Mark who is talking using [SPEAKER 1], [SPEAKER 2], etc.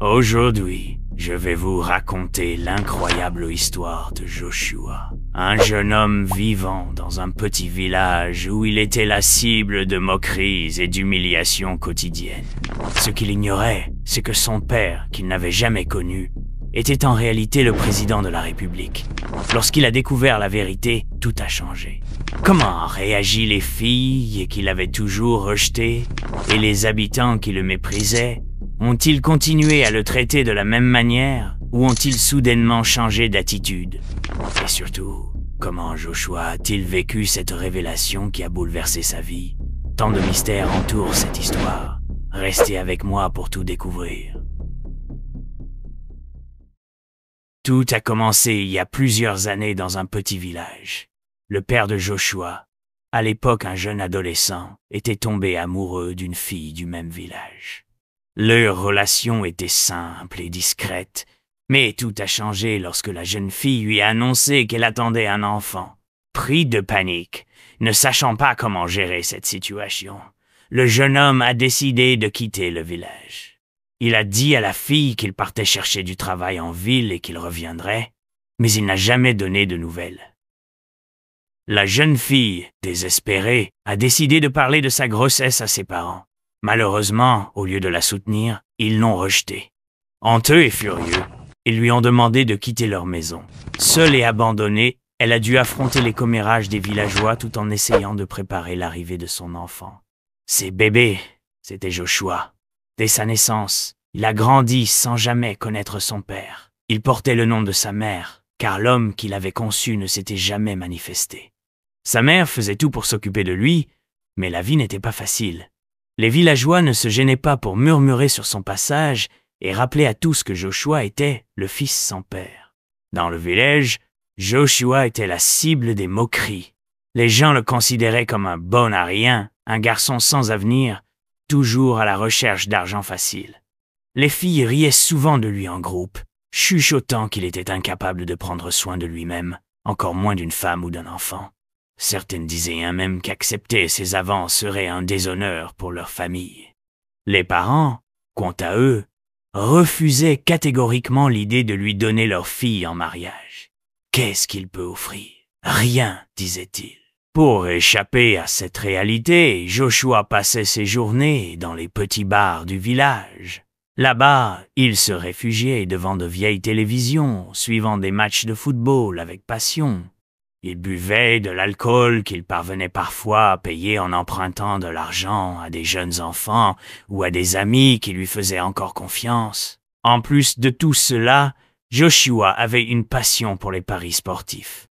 [SPEAKER 1] Aujourd'hui, je vais vous raconter l'incroyable histoire de Joshua, un jeune homme vivant dans un petit village où il était la cible de moqueries et d'humiliations quotidiennes. Ce qu'il ignorait, c'est que son père, qu'il n'avait jamais connu, était en réalité le président de la République. Lorsqu'il a découvert la vérité, tout a changé. Comment réagissent les filles qu'il avait toujours rejetées et les habitants qui le méprisaient? Ont-ils continué à le traiter de la même manière ou ont-ils soudainement changé d'attitude? Et surtout, comment Joshua a-t-il vécu cette révélation qui a bouleversé sa vie? Tant de mystères entourent cette histoire. Restez avec moi pour tout découvrir. Tout a commencé il y a plusieurs années dans un petit village. Le père de Joshua, à l'époque un jeune adolescent, était tombé amoureux d'une fille du même village. Leur relation était simple et discrète, mais tout a changé lorsque la jeune fille lui a annoncé qu'elle attendait un enfant. Pris de panique, ne sachant pas comment gérer cette situation, le jeune homme a décidé de quitter le village. Il a dit à la fille qu'il partait chercher du travail en ville et qu'il reviendrait, mais il n'a jamais donné de nouvelles. La jeune fille, désespérée, a décidé de parler de sa grossesse à ses parents. Malheureusement, au lieu de la soutenir, ils l'ont rejetée. Honteux et furieux, ils lui ont demandé de quitter leur maison. Seule et abandonnée, elle a dû affronter les commérages des villageois tout en essayant de préparer l'arrivée de son enfant. Ses bébés, c'était Joshua. Dès sa naissance, il a grandi sans jamais connaître son père. Il portait le nom de sa mère, car l'homme qu'il avait conçu ne s'était jamais manifesté. Sa mère faisait tout pour s'occuper de lui, mais la vie n'était pas facile. Les villageois ne se gênaient pas pour murmurer sur son passage et rappeler à tous que Joshua était le fils sans père. Dans le village, Joshua était la cible des moqueries. Les gens le considéraient comme un bon à rien, un garçon sans avenir, toujours à la recherche d'argent facile. Les filles riaient souvent de lui en groupe, chuchotant qu'il était incapable de prendre soin de lui-même, encore moins d'une femme ou d'un enfant. Certaines disaient même qu'accepter ses avances serait un déshonneur pour leur famille. Les parents, quant à eux, refusaient catégoriquement l'idée de lui donner leur fille en mariage. Qu'est-ce qu'il peut offrir? Rien, disait-il. Pour échapper à cette réalité, Joshua passait ses journées dans les petits bars du village. Là-bas, il se réfugiait devant de vieilles télévisions, suivant des matchs de football avec passion. Il buvait de l'alcool qu'il parvenait parfois à payer en empruntant de l'argent à des jeunes enfants ou à des amis qui lui faisaient encore confiance. En plus de tout cela, Joshua avait une passion pour les paris sportifs.